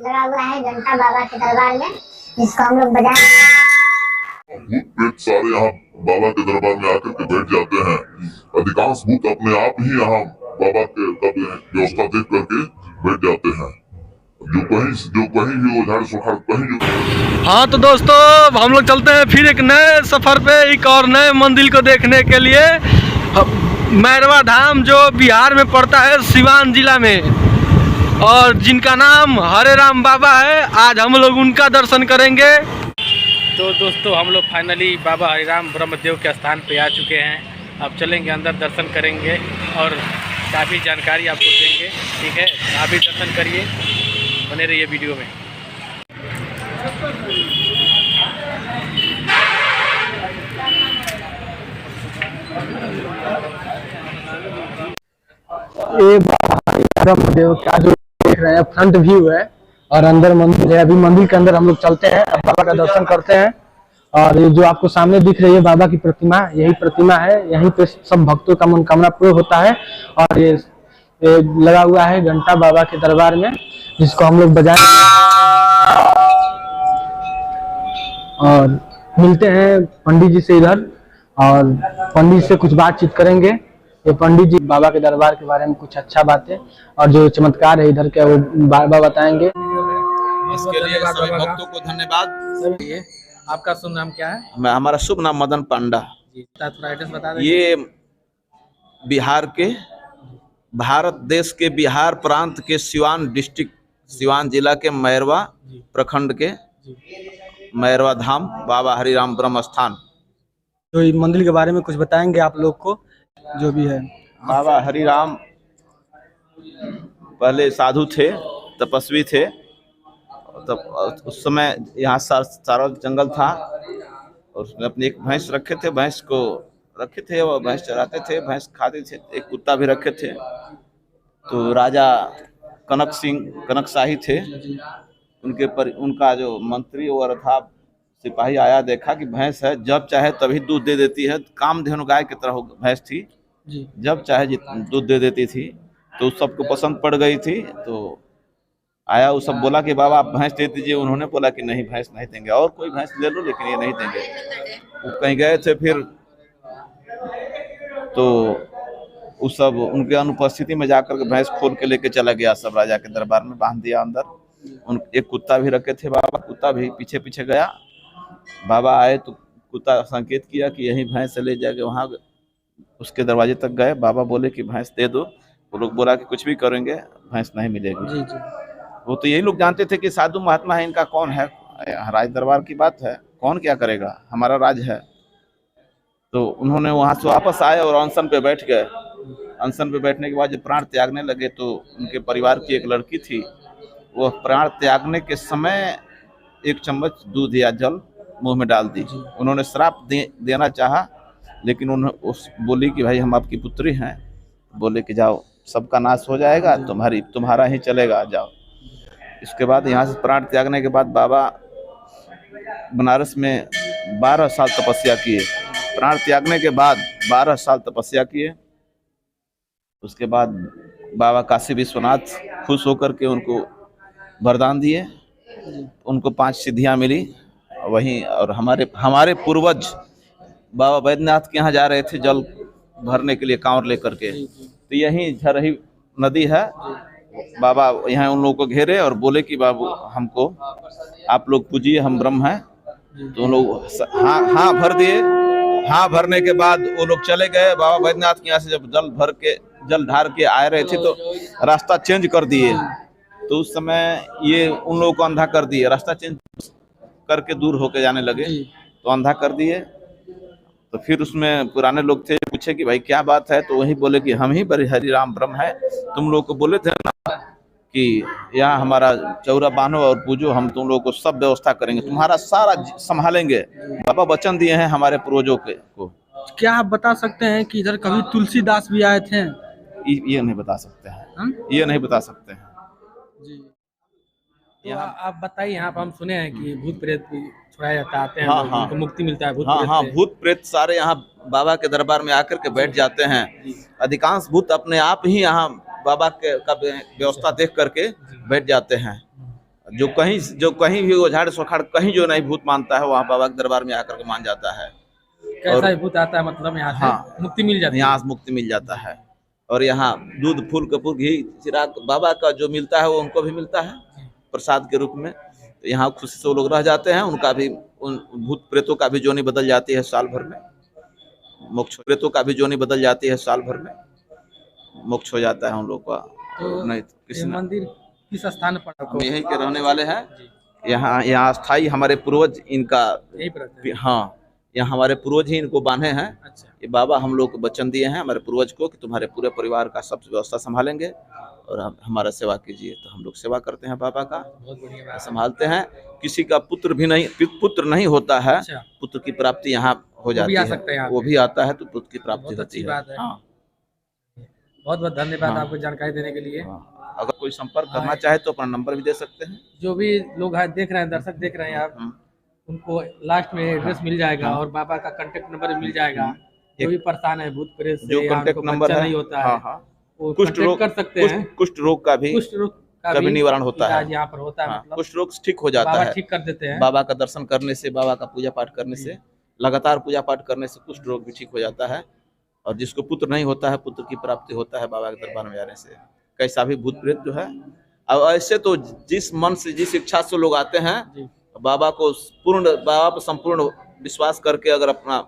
लगा हुआ है घंटा बाबा के दरबार में, जिसको हम लोग बजाएंगे। भूत प्रेत सारे यहाँ बाबा के दरबार में आकर के बैठ जाते हैं। अधिकांश भूत अपने आप ही यहाँ बाबा के व्यवस्था देख करके बैठ जाते हैं। जो कहीं भी वो झाड़ सुखाड़ कहीं। हाँ तो दोस्तों, हम लोग चलते हैं फिर एक नए सफर पे, एक और नए मंदिर को देखने के लिए। मैरवा धाम जो बिहार में पड़ता है, सिवान जिला में, और जिनका नाम हरे राम बाबा है। आज हम लोग उनका दर्शन करेंगे। तो दोस्तों, हम लोग फाइनली बाबा हरिराम ब्रह्मदेव के स्थान पे आ चुके हैं। अब चलेंगे अंदर, दर्शन करेंगे और काफ़ी जानकारी आपको देंगे। ठीक है, आप भी दर्शन करिए, बने रहिए वीडियो में। ये ब्रह्मदेव का जो देख रहे हैं फ्रंट व्यू है, और अंदर मंदिर है। अभी मंदिर के अंदर हम लोग चलते हैं, बाबा का दर्शन करते हैं। और ये जो आपको सामने दिख रही है बाबा की प्रतिमा, यही प्रतिमा है। यहीं पे सब भक्तों का मनोकामना पूर्ण होता है। और ये लगा हुआ है घंटा बाबा के दरबार में, जिसको हम लोग बजाएंगे। और मिलते हैं पंडित जी से इधर, और पंडित से कुछ बातचीत करेंगे। ये पंडित जी बाबा के दरबार के बारे में कुछ अच्छा बातें और जो चमत्कार है इधर के, वो बाबा बताएंगे। इसके लिए सभी भक्तों को धन्यवाद। आपका शुभ नाम क्या है? हमारा शुभ नाम मदन पांडा। थोड़ा एड्रेस बता दें। ये बिहार के, भारत देश के बिहार प्रांत के सिवान डिस्ट्रिक्ट, सिवान जिला के मैरवा प्रखंड के मैरवा धाम बाबा हरिराम ब्रह्म स्थान। तो ये मंदिर के बारे में कुछ बताएंगे आप लोग को, जो भी है। बाबा हरिराम पहले साधु थे, तपस्वी थे। तब उस समय यहाँ सारा जंगल था, और उसने अपनी एक भैंस रखे थे, भैंस को रखे थे, वो भैंस चराते थे, भैंस खाते थे। एक कुत्ता भी रखे थे। तो राजा कनक शाही थे, उनका जो मंत्री और था सिपाही आया, देखा कि भैंस है, जब चाहे तभी दूध दे देती है। कामधेनु गाय की तरह भैंस थी, जब चाहे दूध दे देती थी। तो सबको पसंद पड़ गई थी। तो आया, वो सब बोला कि बाबा आप भैंस दे दीजिए। उन्होंने बोला कि नहीं, भैंस नहीं देंगे, और कोई भैंस ले लो, लेकिन ये नहीं देंगे। वो कहीं गए थे फिर, तो उस सब उनके अनुपस्थिति में जाकर के भैंस खोल के लेके चला गया, सब राजा के दरबार में बांध दिया अंदर। एक कुत्ता भी रखे थे बाबा, कुत्ता भी पीछे पीछे गया। बाबा आए तो कुत्ता संकेत किया कि यही भैंस ले जाके वहाँ उसके दरवाजे तक गए। बाबा बोले कि भैंस दे दो। वो लोग बोला कि कुछ भी करेंगे, भैंस नहीं मिलेगी। वो तो यही लोग जानते थे कि साधु महात्मा है, इनका कौन है, राज दरबार की बात है, कौन क्या करेगा, हमारा राज है। तो उन्होंने वहां से वापस आए और अनशन पे बैठ गए। अनशन पे बैठने के बाद जब प्राण त्यागने लगे, तो उनके परिवार की एक लड़की थी, वो प्राण त्यागने के समय 1 चम्मच दूध या जल मुंह में डाल दी। उन्होंने श्राप देना चाहा, लेकिन उन्होंने बोली कि भाई हम आपकी पुत्री हैं। बोले कि जाओ, सबका नाश हो जाएगा, तुम्हारा ही चलेगा, जाओ। इसके बाद यहाँ से प्राण त्यागने के बाद बाबा बनारस में 12 साल तपस्या किए। प्राण त्यागने के बाद 12 साल तपस्या किए। उसके बाद बाबा काशी विश्वनाथ खुश होकर के उनको वरदान दिए। उनको 5 सिद्धियां मिली वहीं। और हमारे पूर्वज बाबा बैद्यनाथ के यहाँ जा रहे थे जल भरने के लिए, कांवर लेकर के। तो यहीं झरही नदी है। बाबा यहाँ उन लोगों को घेरे और बोले कि बाबू हमको आप लोग पूजिए, हम ब्रह्म हैं। तो उन लोग हाँ भर दिए। हाँ भरने के बाद वो लोग चले गए। बाबा बैद्यनाथ के यहाँ से जब जल ढार के आ रहे थे, तो रास्ता चेंज कर दिए। तो उस समय ये उन लोगों को अंधा कर दिए, रास्ता चेंज करके दूर होके जाने लगे, तो अंधा कर दिए। तो फिर उसमें पुराने लोग थे, पूछे कि भाई क्या बात है। तो वही बोले कि हम ही बड़े हरिराम ब्रह्म है, तुम लोग को बोले थे ना कि यहाँ हमारा चौरा बांधो और पूजो, हम तुम लोगों को सब व्यवस्था करेंगे, तुम्हारा सारा संभालेंगे। बाबा वचन दिए हैं हमारे पूर्वजों को। क्या आप बता सकते हैं कि इधर कभी तुलसीदास भी आए थे? ये नहीं बता सकते हैं, ये नहीं बता सकते हैं जी। यहाँ आप बताइए, यहाँ पर हम सुने हैं कि भूत प्रेत छुड़ाया जाता, आते हैं, हाँ, उनको मुक्ति मिलता है। भूत प्रेत सारे यहाँ बाबा के दरबार में आकर के बैठ जाते हैं। अधिकांश भूत अपने आप ही यहाँ बाबा का व्यवस्था देख करके बैठ जाते हैं। जो कहीं भी ओझाड़ सोखाड़ कहीं जो नहीं भूत मानता है वहाँ बाबा के दरबार में आकर के मान जाता है। कैसा ही भूत आता है मतलब यहाँ से हाँ, मुक्ति मिल जाती है। यहाँ से मुक्ति मिल जाता है। और यहाँ दूध फूल कपूर घी चिराग बाबा का जो मिलता है वो उनको भी मिलता है प्रसाद के रूप में। तो यहाँ खुशी से वो लोग रह जाते हैं। उनका भी उन भूत प्रेतों का भी जोनी बदल जाती है साल भर में। मोक्ष प्रेतों का भी जोनी बदल जाती है साल भर में, मोक्ष हो जाता है उन लोग का। तो नहीं ये मंदिर किस स्थान पर हम यहीं के रहने वाले हैं। यहाँ स्थाई हमारे पूर्वज इनका, यही पर रहते हैं? हाँ, यहाँ हमारे पूर्वज ही इनको बांधे हैं। अच्छा, ये बाबा हम लोग को वचन दिए हैं हमारे पूर्वज को कि तुम्हारे पूरे परिवार का सब व्यवस्था संभालेंगे और हमारा सेवा कीजिए। तो हम लोग सेवा करते हैं बाबा का, बहुत बढ़िया बात है। संभालते हैं। किसी का पुत्र नहीं होता है, अच्छा, पुत्र की प्राप्ति यहाँ हो जाती भी आ है। सकता है यहाँ वो पे। भी आता है तो पुत्र की प्राप्ति बहुत होती अच्छी बात है। हाँ, बहुत बहुत धन्यवाद हाँ। आपको जानकारी देने के लिए। हाँ। अगर कोई संपर्क करना चाहे तो अपना नंबर भी दे सकते हैं। जो भी लोग देख रहे हैं, दर्शक देख रहे हैं आप, उनको लास्ट में एड्रेस मिल जाएगा और बाबा का कांटेक्ट नंबर मिल जाएगा। जो भी परेशान है भूत प्रेत से, जो या कांटेक्ट उनको नंबर बच्चा है, नहीं होता हाँ, है, हाँ। वो कुष्ठ कांटेक्ट रोग कर सकते हैं। कुष्ठ रोग का भी कुष्ठ रोग का कभी भी निवारण होता है। इलाज यहाँ पर होता है। हाँ, मतलब कुष्ठ रोग ठीक हो जाता बाबा है ठीक कर देते हैं। बाबा का दर्शन करने से, बाबा का पूजा पाठ करने से, लगातार पूजा पाठ करने से कुष्ठ रोग भी ठीक हो जाता है। और जिसको पुत्र नहीं होता है, पुत्र की प्राप्ति होता है बाबा के दरबार में जाने से। कैसा भी भूत प्रेत जो है, अब ऐसे तो जिस मन से जिस इच्छा से लोग आते हैं, बाबा पर संपूर्ण विश्वास करके अगर अपना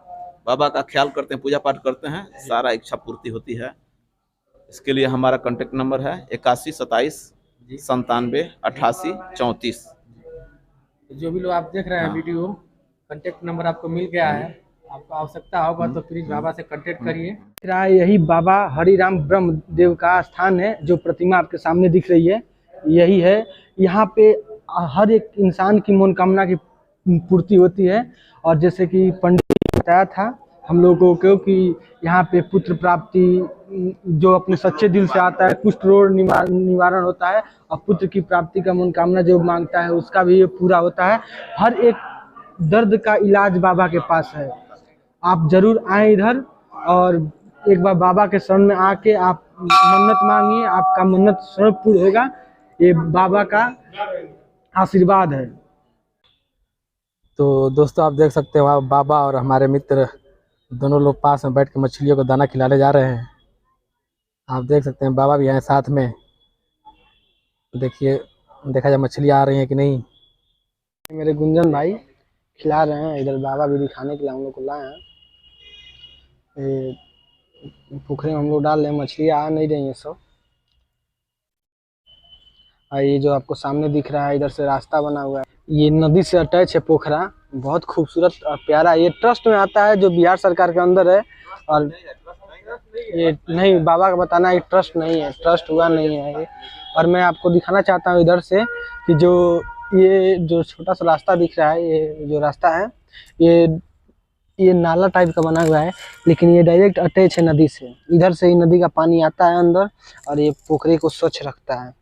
बाबा का ख्याल करते हैं, पूजा पाठ करते हैं, सारा इच्छा पूर्ति होती है। इसके लिए हमारा कांटेक्ट नंबर है 81 27 97 88 34। जो भी लोग आप देख रहे हैं वीडियो, कांटेक्ट नंबर आपको मिल गया है। आपको आवश्यकता होगा तो प्लीज बाबा से कांटेक्ट करिए। यही बाबा हरिराम ब्रह्मदेव का स्थान है। जो प्रतिमा आपके सामने दिख रही है यही है। यहाँ पे हर एक इंसान की मनोकामना की पूर्ति होती है। और जैसे कि पंडित ने बताया था हम लोगों को कि यहाँ पे पुत्र प्राप्ति, जो अपने सच्चे दिल से आता है, कुष्ठ रोग निवारण होता है। और पुत्र की प्राप्ति का मनोकामना जो मांगता है उसका भी ये पूरा होता है। हर एक दर्द का इलाज बाबा के पास है। आप जरूर आए इधर और एक बार बाबा के शरण में आके आप मन्नत मांगिए, आपका मन्नत स्वयं पूर्ण होगा। ये बाबा का आशीर्वाद है। तो दोस्तों आप देख सकते हैं वहाँ बाबा और हमारे मित्र दोनों लोग पास में बैठ के मछलियों को दाना खिलाने जा रहे हैं। आप देख सकते हैं बाबा भी हैं साथ में। देखिए, देखा जाए मछलियाँ आ रही हैं कि नहीं। मेरे गुंजन भाई खिला रहे हैं। इधर बाबा भी दिखाने के लिए हम लोग को लाए हैं। पोखरे में हम लोग डाल रहे हैं, मछलियाँ आ नहीं रही हैं सब। और ये जो आपको सामने दिख रहा है, इधर से रास्ता बना हुआ है। ये नदी से अटैच है पोखरा, बहुत खूबसूरत और प्यारा। ये ट्रस्ट में आता है जो बिहार सरकार के अंदर है। और ये नहीं, बाबा का बताना है ट्रस्ट नहीं है, ट्रस्ट हुआ नहीं है ये। और मैं आपको दिखाना चाहता हूँ इधर से कि ये जो छोटा सा रास्ता दिख रहा है, ये जो रास्ता है ये नाला टाइप का बना हुआ है, लेकिन ये डायरेक्ट अटैच है नदी से। इधर से ही नदी का पानी आता है अंदर और ये पोखरे को स्वच्छ रखता है।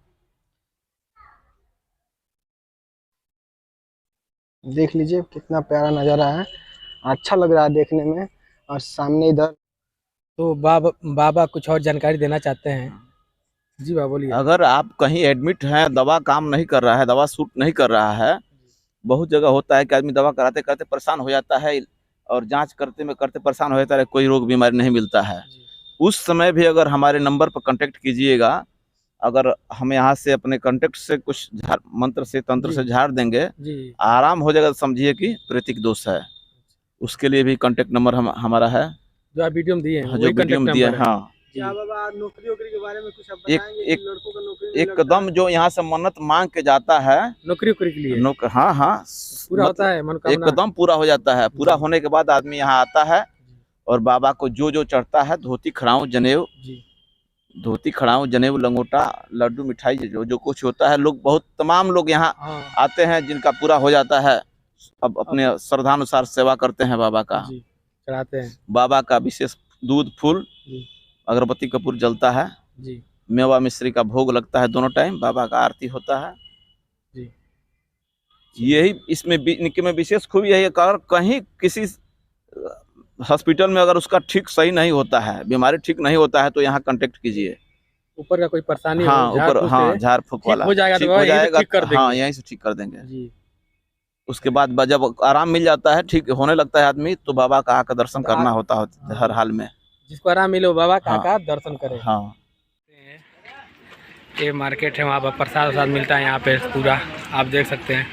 देख लीजिए कितना प्यारा नज़ारा है, अच्छा लग रहा है देखने में। और सामने इधर तो बाबा कुछ और जानकारी देना चाहते हैं। जी बाबा बोलिए। अगर आप कहीं एडमिट हैं, दवा काम नहीं कर रहा है, दवा सूट नहीं कर रहा है, बहुत जगह होता है कि आदमी दवा कराते करते परेशान हो जाता है और जांच करते परेशान हो जाता है, कोई रोग बीमारी नहीं मिलता है। उस समय भी अगर हमारे नंबर पर कांटेक्ट कीजिएगा, अगर हम यहाँ से अपने कांटेक्ट से कुछ मंत्र से तंत्र से झाड़ देंगे, आराम हो जाएगा। समझिए कि प्रेतिक दोष है। उसके लिए भी कांटेक्ट नंबर हमारा है, जो आप वीडियो में दिए हैं। जो वीडियो में दिया है। हाँ, क्या बाबा नौकरी के बारे में कुछ आप बताएंगे? एक लड़कों का नौकरी एकदम जो यहाँ से मन्नत मांग के जाता है, नौकरी के लिए हाँ हाँ पूरा होता है, मनोकामना एकदम पूरा हो जाता है। पूरा होने के बाद आदमी यहाँ आता है और बाबा को जो चढ़ता है, धोती खड़ाऊं जनेऊ लंगोटा लड्डू मिठाई जो कुछ होता है, तमाम लोग यहाँ आते हैं जिनका पूरा हो जाता है। अब अपने श्रद्धानुसार सेवा करते हैं बाबा का, चढ़ाते हैं। बाबा का विशेष दूध फूल अगरबत्ती कपूर जलता है, मेवा मिश्री का भोग लगता है दोनों टाइम, बाबा का आरती होता है। यही इसमें इनके में विशेष खूबी यही है। अगर कहीं किसी हॉस्पिटल में अगर उसका ठीक सही नहीं होता है, बीमारी ठीक नहीं होता है, तो यहाँ कांटेक्ट कीजिए। ऊपर का कोई परेशानी हाँ हो, झाड़ ऊपर, फूक हाँ से झाड़ फूक वाला हो जाएगा, ठीक तो हो यहीं से जाएगा, ठीक कर देंगे। हाँ यहीं से ठीक कर देंगे। जी। उसके बाद जब आराम मिल जाता है, ठीक होने लगता है आदमी, तो बाबा का आकर दर्शन करना होता है हर हाल में। जिसको आराम मिले वो बाबा का हाँ। आकर दर्शन करे। हाँ ये मार्केट है, वहाँ पर प्रसाद वसाद मिलता है यहाँ पे पूरा, आप देख सकते हैं।